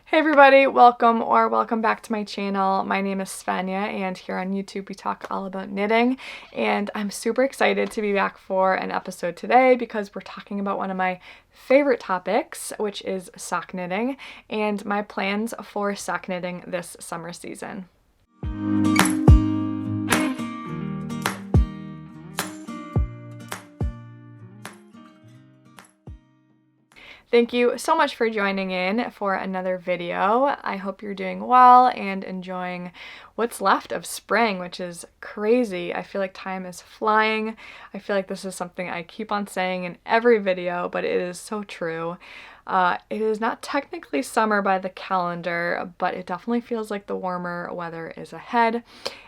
Hey everybody, welcome back to my channel. My name is Svenja and here on YouTube we talk all about knitting, and I'm super excited to be back for an episode today because we're talking about one of my favorite topics, which is sock knitting and my plans for sock knitting this summer season. Thank you so much for joining in for another video. I hope you're doing well and enjoying what's left of spring, which is crazy. I feel like time is flying. I feel like this is something I keep on saying in every video, but it is so true. It is not technically summer by the calendar, but it definitely feels like the warmer weather is ahead.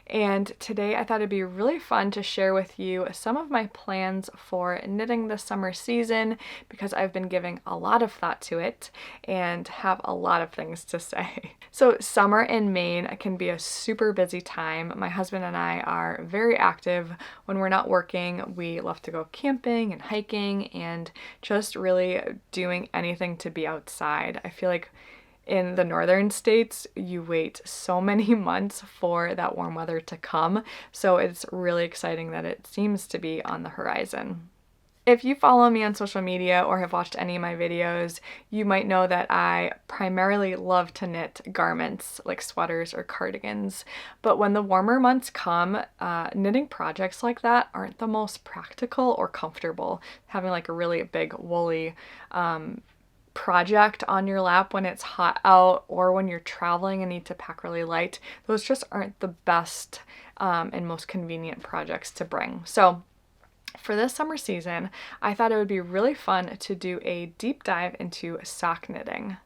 And today I thought it'd be really fun to share with you some of my plans for knitting this summer season because I've been giving a lot of thought to it and have a lot of things to say. So summer in Maine can be a super busy time. My husband and I are very active when we're not working. We love to go camping and hiking and just really doing anything to be outside. I feel like in the northern states, you wait so many months for that warm weather to come, so it's really exciting that it seems to be on the horizon. If you follow me on social media or have watched any of my videos, you might know that I primarily love to knit garments like sweaters or cardigans, but when the warmer months come, knitting projects like that aren't the most practical or comfortable. Having like a really big woolly project on your lap when it's hot out or when you're traveling and need to pack really light, those just aren't the best and most convenient projects to bring. So for this summer season, I thought it would be really fun to do a deep dive into sock knitting.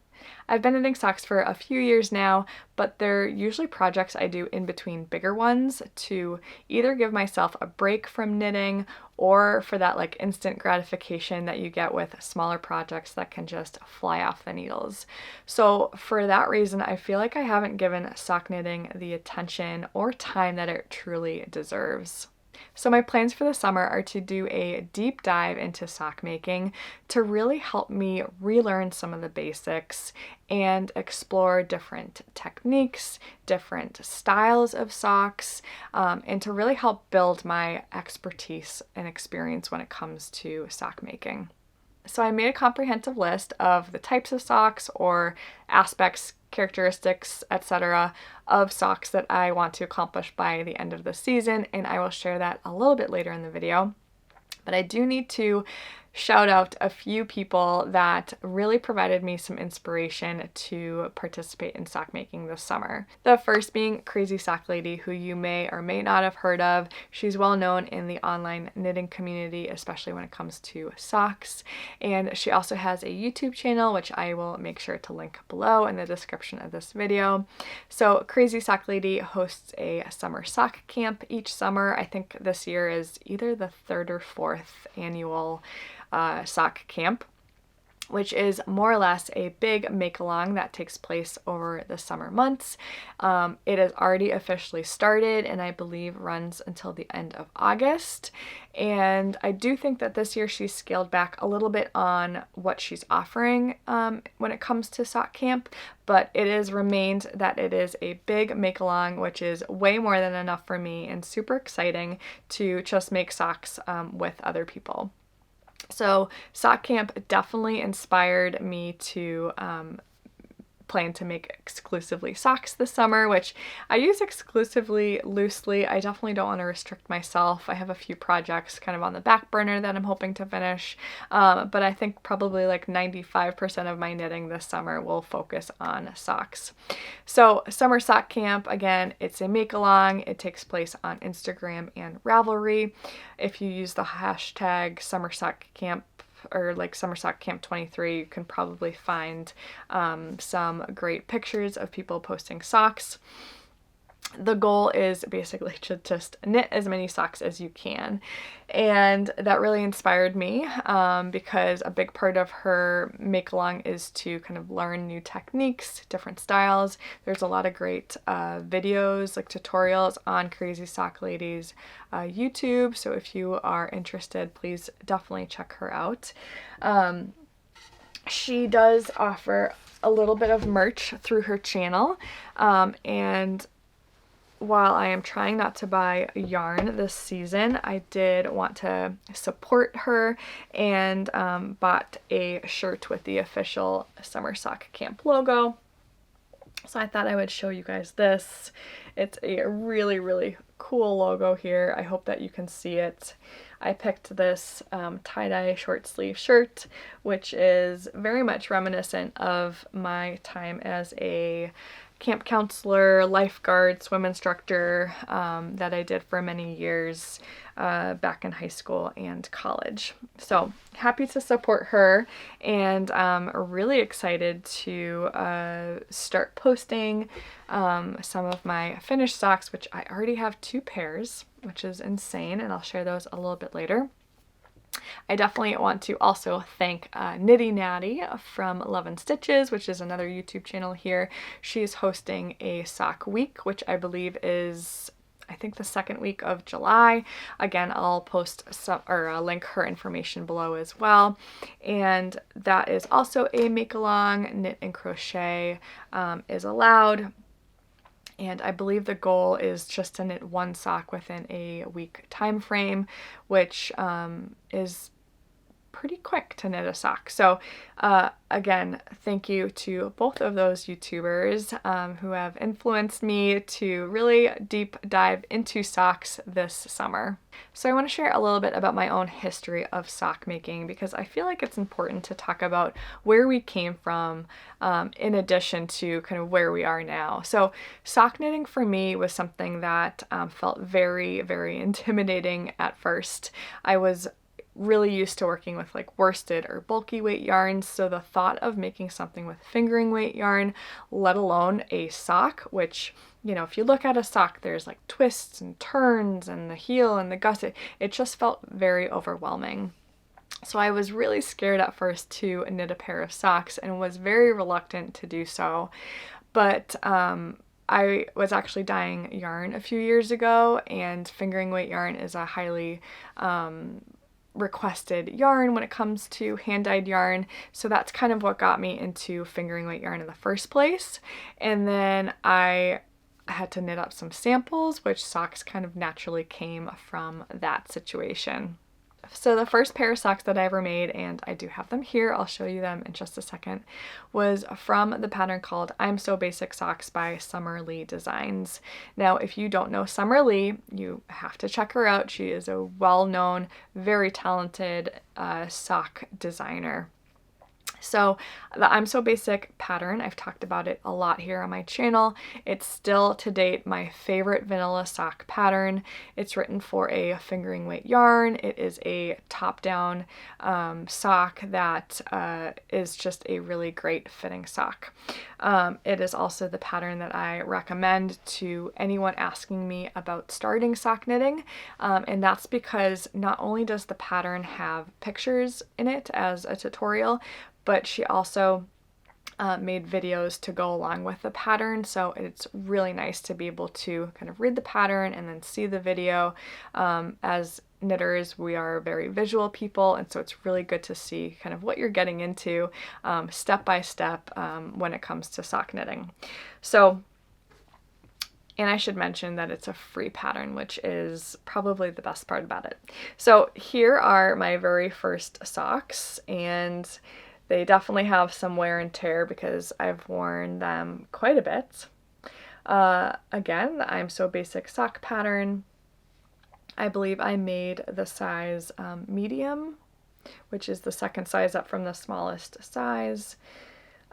I've been knitting socks for a few years now, but they're usually projects I do in between bigger ones to either give myself a break from knitting or for that like instant gratification that you get with smaller projects that can just fly off the needles. So for that reason, I feel like I haven't given sock knitting the attention or time that it truly deserves. So my plans for the summer are to do a deep dive into sock making to really help me relearn some of the basics and explore different techniques, different styles of socks, and to really help build my expertise and experience when it comes to sock making. So I made a comprehensive list of the types of socks or aspects, characteristics, etc. of socks that I want to accomplish by the end of the season, and I will share that a little bit later in the video. But I do need to shout out a few people that really provided me some inspiration to participate in sock making this summer. The first being Crazy Sock Lady, who you may or may not have heard of. She's well known in the online knitting community, especially when it comes to socks. And she also has a YouTube channel, which I will make sure to link below in the description of this video. So Crazy Sock Lady hosts a summer sock camp each summer. I think this year is either the 3rd or 4th annual sock camp, which is more or less a big make-along that takes place over the summer months. It has already officially started and I believe runs until the end of August. And I do think that this year she's scaled back a little bit on what she's offering when it comes to sock camp, but it has remained that it is a big make-along, which is way more than enough for me and super exciting to just make socks with other people. So sock camp definitely inspired me to plan to make exclusively socks this summer, which I use exclusively loosely. I definitely don't want to restrict myself. I have a few projects kind of on the back burner that I'm hoping to finish, but I think probably like 95% of my knitting this summer will focus on socks. So summer sock camp, again, it's a make-along. It takes place on Instagram and Ravelry. If you use the hashtag summer sock camp or like Summer Sock Camp 23, you can probably find some great pictures of people posting socks. The goal is basically to just knit as many socks as you can. And that really inspired me because a big part of her make-along is to kind of learn new techniques, different styles. There's a lot of great videos, like tutorials on Crazy Sock Lady's YouTube. So if you are interested, please definitely check her out. She does offer a little bit of merch through her channel, and while I am trying not to buy yarn this season, I did want to support her and bought a shirt with the official Summer Sock Camp logo. So I thought I would show you guys this. It's a really, really cool logo here. I hope that you can see it. I picked this tie-dye short sleeve shirt, which is very much reminiscent of my time as a camp counselor, lifeguard, swim instructor that I did for many years back in high school and college. So happy to support her, and really excited to start posting some of my finished socks, which I already have 2 pairs, which is insane, and I'll share those a little bit later. I definitely want to also thank Nitty Natty from Love and Stitches, which is another YouTube channel here. She's hosting a sock week, which I believe is, I think, the second week of July. Again, I'll post some, or link her information below as well. And that is also a make-along. Knit and crochet is allowed. And I believe the goal is just to knit 1 sock within a week time frame, which is pretty quick to knit a sock. So again, thank you to both of those YouTubers who have influenced me to really deep dive into socks this summer. So I want to share a little bit about my own history of sock making, because I feel like it's important to talk about where we came from in addition to kind of where we are now. So sock knitting for me was something that felt very, very intimidating at first. I was really used to working with like worsted or bulky weight yarns, so the thought of making something with fingering weight yarn, let alone a sock, which, you know, if you look at a sock, there's like twists and turns and the heel and the gusset, it just felt very overwhelming. So I was really scared at first to knit a pair of socks and was very reluctant to do so. But I was actually dyeing yarn a few years ago, and fingering weight yarn is a highly requested yarn when it comes to hand-dyed yarn, so that's kind of what got me into fingering weight yarn in the first place. And then I had to knit up some samples, which socks kind of naturally came from that situation. So the first pair of socks that I ever made, and I do have them here, I'll show you them in just a second, was from the pattern called I'm So Basic Socks by Summer Lee Designs. Now, if you don't know Summer Lee, you have to check her out. She is a well-known, very talented sock designer. So the I'm So Basic pattern, I've talked about it a lot here on my channel. It's still to date my favorite vanilla sock pattern. It's written for a fingering weight yarn. It is a top-down sock that is just a really great fitting sock. It is also the pattern that I recommend to anyone asking me about starting sock knitting, and that's because not only does the pattern have pictures in it as a tutorial, but she also made videos to go along with the pattern, so it's really nice to be able to kind of read the pattern and then see the video. As knitters, we are very visual people, and so it's really good to see kind of what you're getting into step by step when it comes to sock knitting. So, and I should mention that it's a free pattern, which is probably the best part about it. So here are my very first socks, and they definitely have some wear and tear because I've worn them quite a bit. Again, the I'm So Basic sock pattern. I believe I made the size medium, which is the second size up from the smallest size.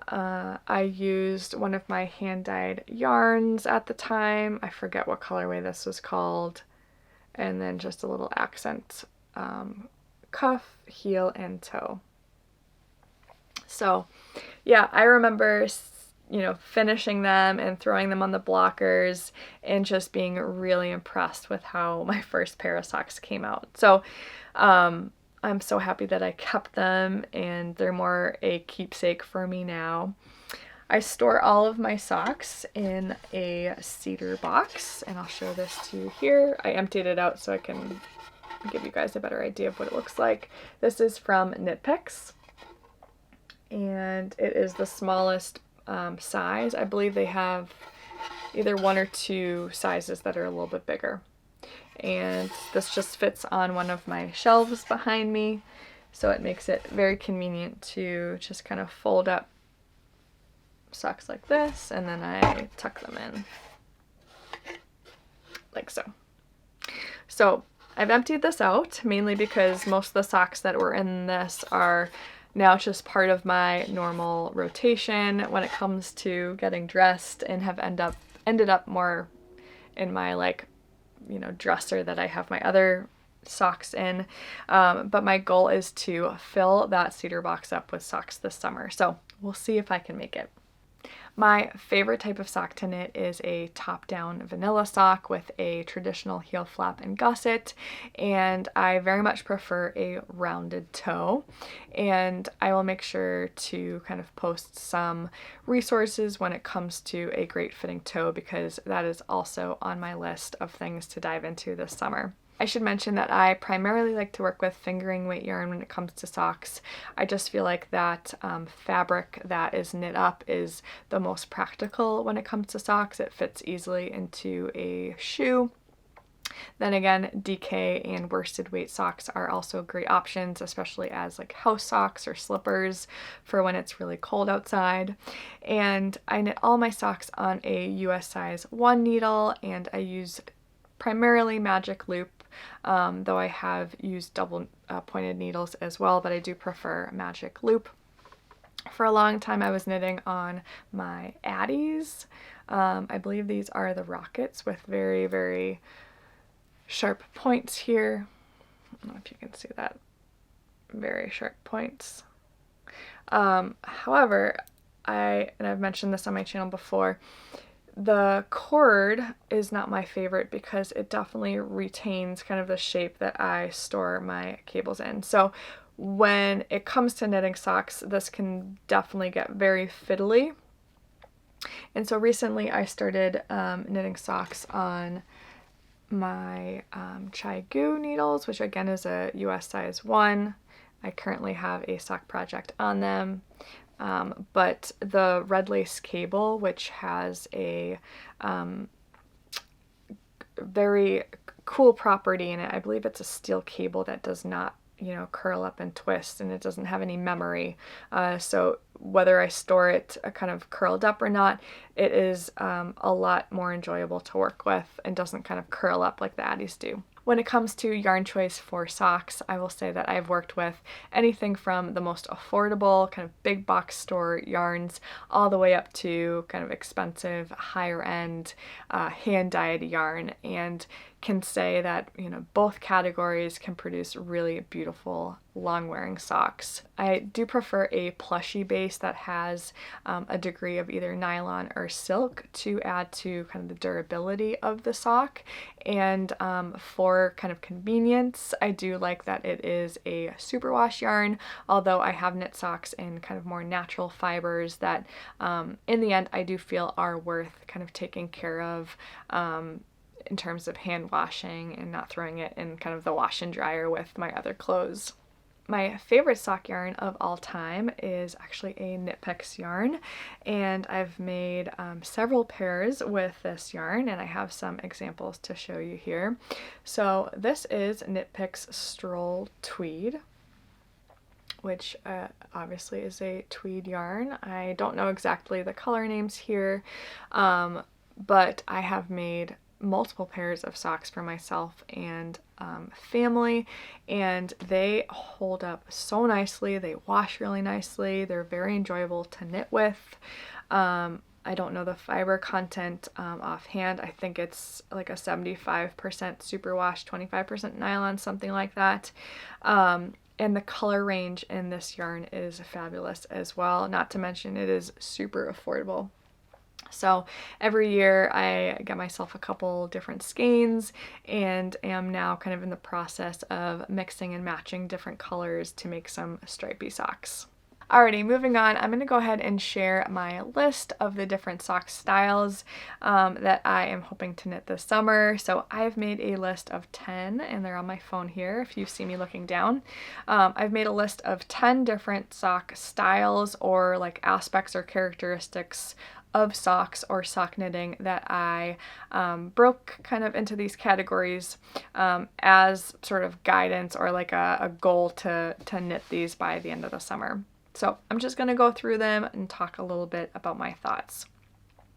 I used one of my hand-dyed yarns at the time. I forget what colorway this was called. And then just a little accent cuff, heel, and toe. So yeah, I remember, you know, finishing them and throwing them on the blockers and just being really impressed with how my first pair of socks came out. So I'm so happy that I kept them, and they're more a keepsake for me now. I store all of my socks in a Cedar box, and I'll show this to you here. I emptied it out so I can give you guys a better idea of what it looks like. This is from Knit Picks, and it is the smallest size. I believe they have either 1 or 2 sizes that are a little bit bigger. And this just fits on one of my shelves behind me, so it makes it very convenient to just kind of fold up socks like this, and then I tuck them in like so. So I've emptied this out mainly because most of the socks that were in this are now just part of my normal rotation when it comes to getting dressed, and have ended up more in my, like, you know, dresser that I have my other socks in. But my goal is to fill that Cedar box up with socks this summer, so we'll see if I can make it. My favorite type of sock to knit is a top-down vanilla sock with a traditional heel flap and gusset, and I very much prefer a rounded toe. And I will make sure to kind of post some resources when it comes to a great fitting toe, because that is also on my list of things to dive into this summer. I should mention that I primarily like to work with fingering weight yarn when it comes to socks. I just feel like that fabric that is knit up is the most practical when it comes to socks. It fits easily into a shoe. Then again, DK and worsted weight socks are also great options, especially as like house socks or slippers for when it's really cold outside. And I knit all my socks on a US size 1 needle, and I use primarily magic loop, though I have used double pointed needles as well, but I do prefer magic loop. For a long time I was knitting on my Addies. I believe these are the Rockets with very, very sharp points here. I don't know if you can see that. Very sharp points. However, and I've mentioned this on my channel before, the cord is not my favorite because it definitely retains kind of the shape that I store my cables in. So when it comes to knitting socks, this can definitely get very fiddly. And so recently I started knitting socks on my Chai Gu needles, which again is a US size 1. I currently have a sock project on them. But the red lace cable, which has a very cool property in it, I believe it's a steel cable that does not, you know, curl up and twist, and it doesn't have any memory. So whether I store it kind of curled up or not, it is a lot more enjoyable to work with and doesn't kind of curl up like the Addies do. When it comes to yarn choice for socks, I will say that I've worked with anything from the most affordable kind of big box store yarns all the way up to kind of expensive higher end hand dyed yarn, and can say that, you know, both categories can produce really beautiful long wearing socks. I do prefer a plushy base that has a degree of either nylon or silk to add to kind of the durability of the sock. And for kind of convenience, I do like that it is a superwash yarn, although I have knit socks in kind of more natural fibers that in the end I do feel are worth kind of taking care of in terms of hand washing and not throwing it in kind of the wash and dryer with my other clothes. My favorite sock yarn of all time is actually a Knit Picks yarn, and I've made several pairs with this yarn, and I have some examples to show you here. So this is Knit Picks Stroll Tweed, which obviously is a tweed yarn. I don't know exactly the color names here, but I have made multiple pairs of socks for myself and family, and they hold up so nicely. They wash really nicely. They're very enjoyable to knit with. I don't know the fiber content offhand. I think it's like a 75% superwash, 25% nylon, something like that. And the color range in this yarn is fabulous as well, not to mention it is super affordable. So every year I get myself a couple different skeins and am now kind of in the process of mixing and matching different colors to make some stripy socks. Alrighty, moving on, I'm going to go ahead and share my list of the different sock styles that I am hoping to knit this summer. So I've made a list of 10, and they're on my phone here if you see me looking down. I've made a list of 10 different sock styles or like aspects or characteristics of socks or sock knitting that I broke kind of into these categories as sort of guidance or like a goal to knit these by the end of the summer. So I'm just going to go through them and talk a little bit about my thoughts.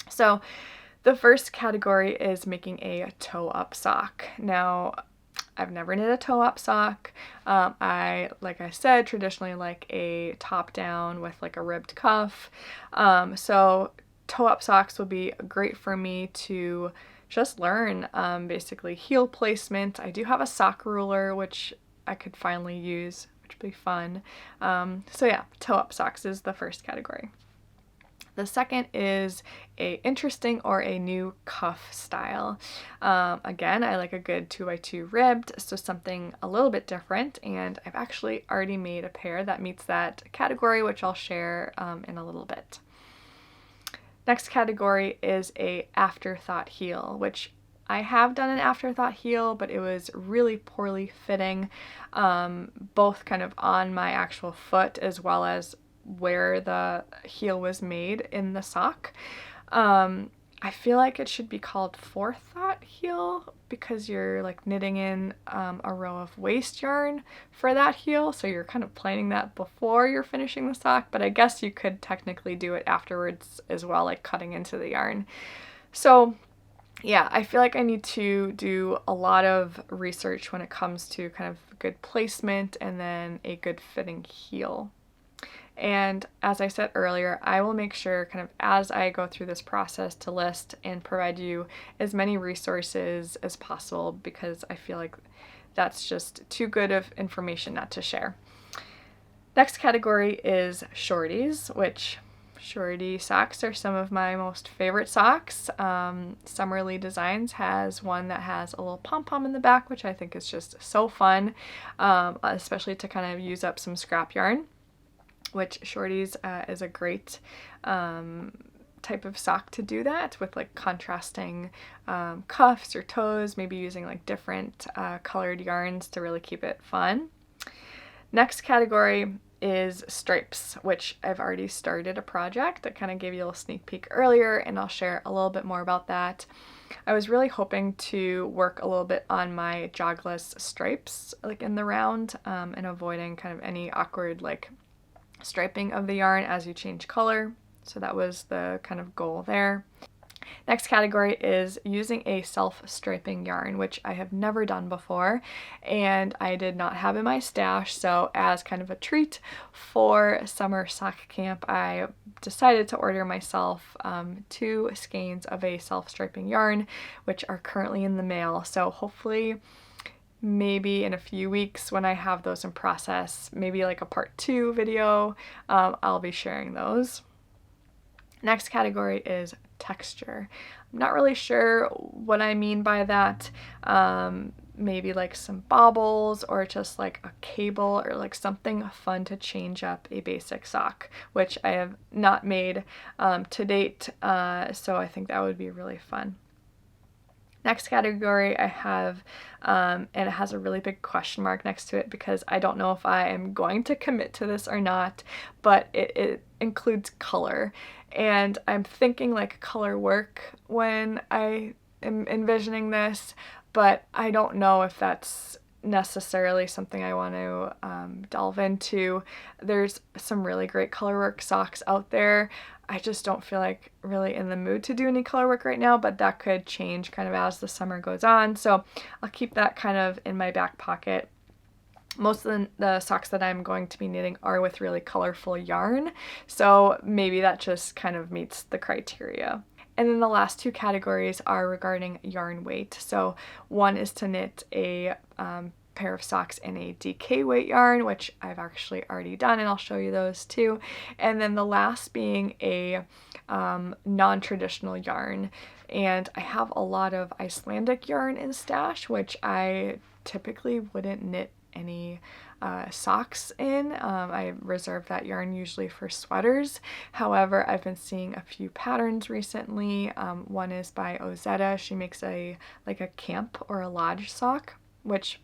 So the first category is making a toe-up sock. Now, I've never knit a toe-up sock. Like I said, traditionally like a top-down with like a ribbed cuff. So toe-up socks would be great for me to just learn basically heel placement. I do have a sock ruler, which I could finally use, which would be fun. So yeah, toe-up socks is the first category. The second is a interesting or a new cuff style. Again, I like a good 2x2 ribbed, so something a little bit different, and I've actually already made a pair that meets that category, which I'll share in a little bit. Next category is a afterthought heel, which I have done an afterthought heel, but it was really poorly fitting, both kind of on my actual foot as well as where the heel was made in the sock. I feel like it should be called forethought heel because you're like knitting in a row of waste yarn for that heel, so you're kind of planning that before you're finishing the sock, but I guess you could technically do it afterwards as well, like cutting into the yarn. So yeah, I feel like I need to do a lot of research when it comes to kind of good placement and then a good fitting heel. And as I said earlier, I will make sure kind of as I go through this process to list and provide you as many resources as possible because I feel like that's just too good of information not to share. Next category is shorties, which shorty socks are some of my most favorite socks. Summerly Designs has one that has a little pom-pom in the back, which I think is just so fun, especially to kind of use up some scrap yarn, which shorties is a great type of sock to do that with like contrasting cuffs or toes, maybe using like different colored yarns to really keep it fun. Next category is stripes, which I've already started a project. I kind of gave you a little sneak peek earlier, and I'll share a little bit more about that. I was really hoping to work a little bit on my jogless stripes like in the round and avoiding kind of any awkward like striping of the yarn as you change color. So that was the kind of goal there. Next category is using a self-striping yarn, which I have never done before and I did not have in my stash. So as kind of a treat for summer sock camp, I decided to order myself 2 skeins of a self-striping yarn, which are currently in the mail. So hopefully maybe in a few weeks when I have those in process, maybe like a part 2 video, I'll be sharing those. Next category is texture. I'm not really sure what I mean by that. Maybe like some baubles or just like a cable or like something fun to change up a basic sock, which I have not made to date, so I think that would be really fun. Next category I have, and it has a really big question mark next to it because I don't know if I am going to commit to this or not, but it includes color. And I'm thinking like color work when I am envisioning this, but I don't know if that's necessarily something I want to delve into. There's some really great color work socks out there. I just don't feel like really in the mood to do any color work right now, but that could change kind of as the summer goes on. So I'll keep that kind of in my back pocket. Most of the socks that I'm going to be knitting are with really colorful yarn, so maybe that just kind of meets the criteria. And then the last 2 categories are regarding yarn weight. So one is to knit a pair of socks in a DK weight yarn, which I've actually already done, and I'll show you those too. And then the last being a non-traditional yarn. And I have a lot of Icelandic yarn in stash, which I typically wouldn't knit any socks in. I reserve that yarn usually for sweaters. However, I've been seeing a few patterns recently. One is by Ozetta. She makes a camp or a lodge sock, which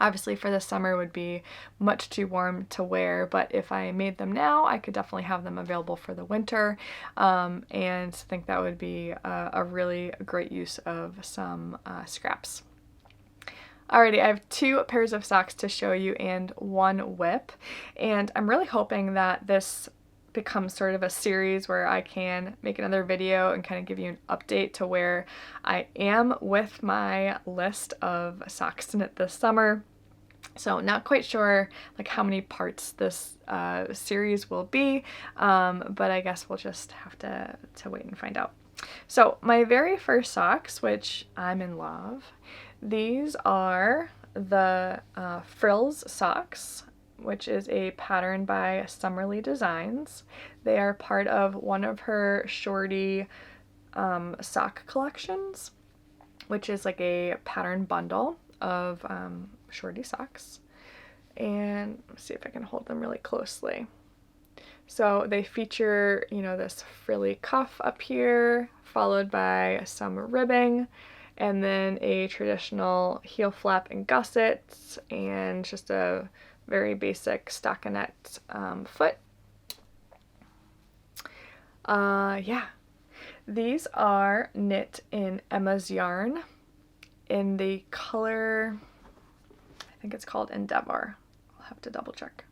obviously for the summer would be much too warm to wear, but if I made them now, I could definitely have them available for the winter, and think that would be a really great use of some scraps. Alrighty, I have 2 pairs of socks to show you and 1 whip, and I'm really hoping that this becomes sort of a series where I can make another video and kind of give you an update to where I am with my list of socks to knit this summer. So not quite sure like how many parts this series will be, but I guess we'll just have to wait and find out. So my very first socks, which I'm in love, these are the Frills socks, which is a pattern by Summerly Designs. They are part of one of her shorty sock collections, which is like a pattern bundle of shorty socks. And let's see if I can hold them really closely. So they feature, you know, this frilly cuff up here, followed by some ribbing, and then a traditional heel flap and gussets, and just a very basic stockinette foot. Yeah, these are knit in Emma's yarn in the color, I think it's called Endeavor. I'll have to double check.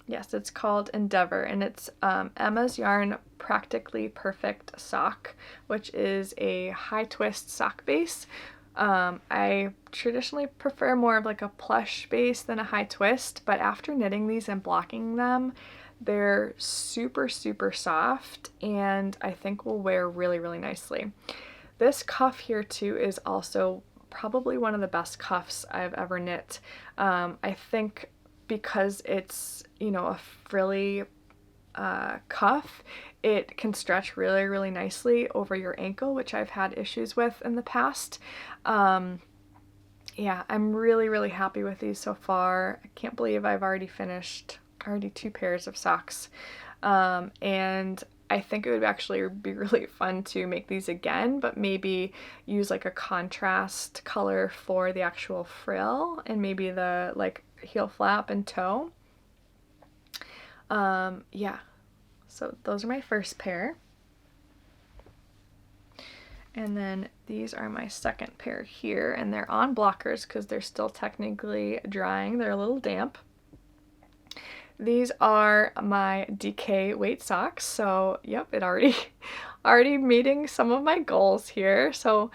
Yes, it's called Endeavor, and it's Emma's Yarn Practically Perfect Sock, which is a high twist sock base. I traditionally prefer more of like a plush base than a high twist, but after knitting these and blocking them, they're super, super soft, and I think will wear really, really nicely. This cuff here too is also probably one of the best cuffs I've ever knit. I think because it's, you know, a frilly cuff, it can stretch really, really nicely over your ankle, which I've had issues with in the past. Yeah, I'm really, really happy with these so far. I can't believe I've already finished 2 pairs of socks. And I think it would actually be really fun to make these again, but maybe use like a contrast color for the actual frill and maybe the like heel flap and toe. Yeah, so those are my first pair. And then these are my second pair here, and they're on blockers because they're still technically drying. They're a little damp. These are my DK weight socks, so yep, it already meeting some of my goals here. So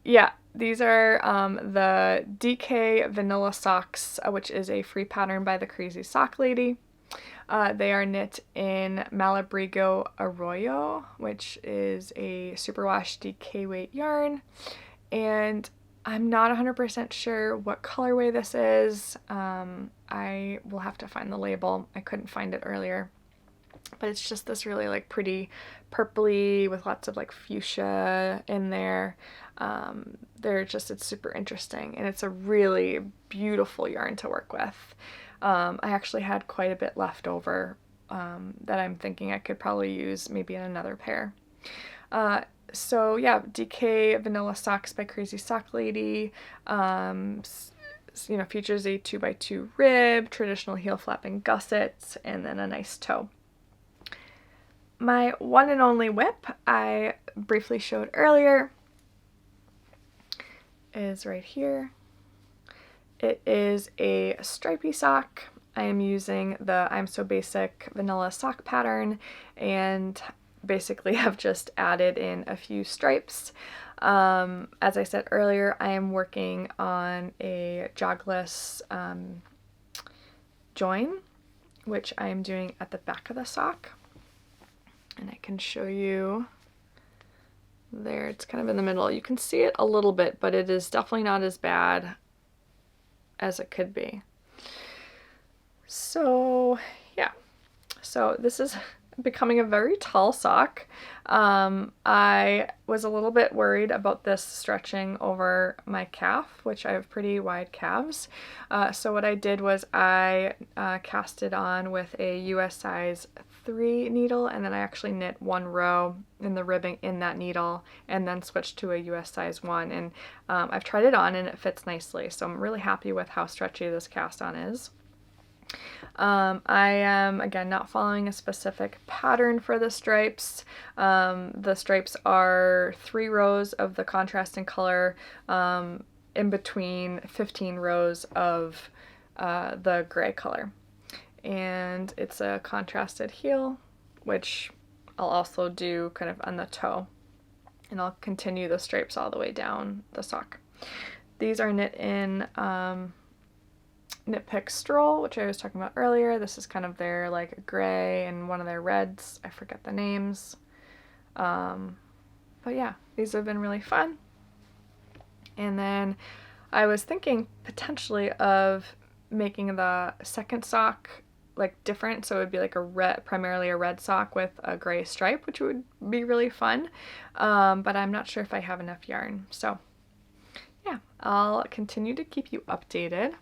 yeah, these are the DK vanilla socks, which is a free pattern by the Crazy Sock Lady. They are knit in Malabrigo Arroyo, which is a superwash DK weight yarn, and I'm not 100% sure what colorway this is. I will have to find the label. I couldn't find it earlier, but it's just this really like pretty purpley with lots of like fuchsia in there. It's super interesting, and it's a really beautiful yarn to work with. I actually had quite a bit left over that I'm thinking I could probably use maybe in another pair. So yeah, DK Vanilla Socks by Crazy Sock Lady, you know, features a 2x2 rib, traditional heel flap and gussets, and then a nice toe. My one and only whip I briefly showed earlier is right here. It is a stripy sock. I am using the I'm So Basic vanilla sock pattern, and basically have just added in a few stripes. As I said earlier, I am working on a jogless join, which I am doing at the back of the sock. And I can show you there. It's kind of in the middle. You can see it a little bit, but it is definitely not as bad as it could be. So yeah, so this is becoming a very tall sock. I was a little bit worried about this stretching over my calf, which I have pretty wide calves. So what I did was I cast it on with a US size 3 needle, and then I actually knit 1 row in the ribbing in that needle and then switched to a US size 1, and I've tried it on and it fits nicely, so I'm really happy with how stretchy this cast on is. I am, again, not following a specific pattern for the stripes. The stripes are 3 rows of the contrasting color in between 15 rows of the gray color. And it's a contrasted heel, which I'll also do kind of on the toe. And I'll continue the stripes all the way down the sock. These are knit in Knit Pick Stroll, which I was talking about earlier. This is kind of their like gray and one of their reds. I forget the names. But yeah, these have been really fun. And then I was thinking potentially of making the second sock like different, so it would be like a red, primarily a red sock with a gray stripe, which would be really fun. But I'm not sure if I have enough yarn. So yeah, I'll continue to keep you updated.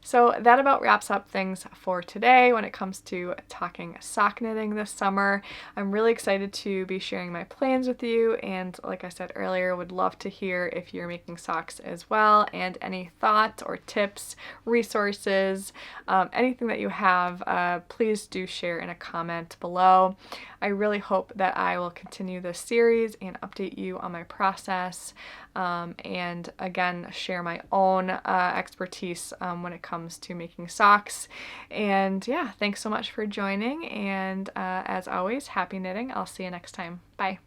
So that about wraps up things for today when it comes to talking sock knitting this summer. I'm really excited to be sharing my plans with you, and like I said earlier, would love to hear if you're making socks as well, and any thoughts or tips, resources, anything that you have, please do share in a comment below. I really hope that I will continue this series and update you on my process, and again share my own expertise when it comes to making socks. And yeah, thanks so much for joining, and as always, happy knitting. I'll see you next time. Bye.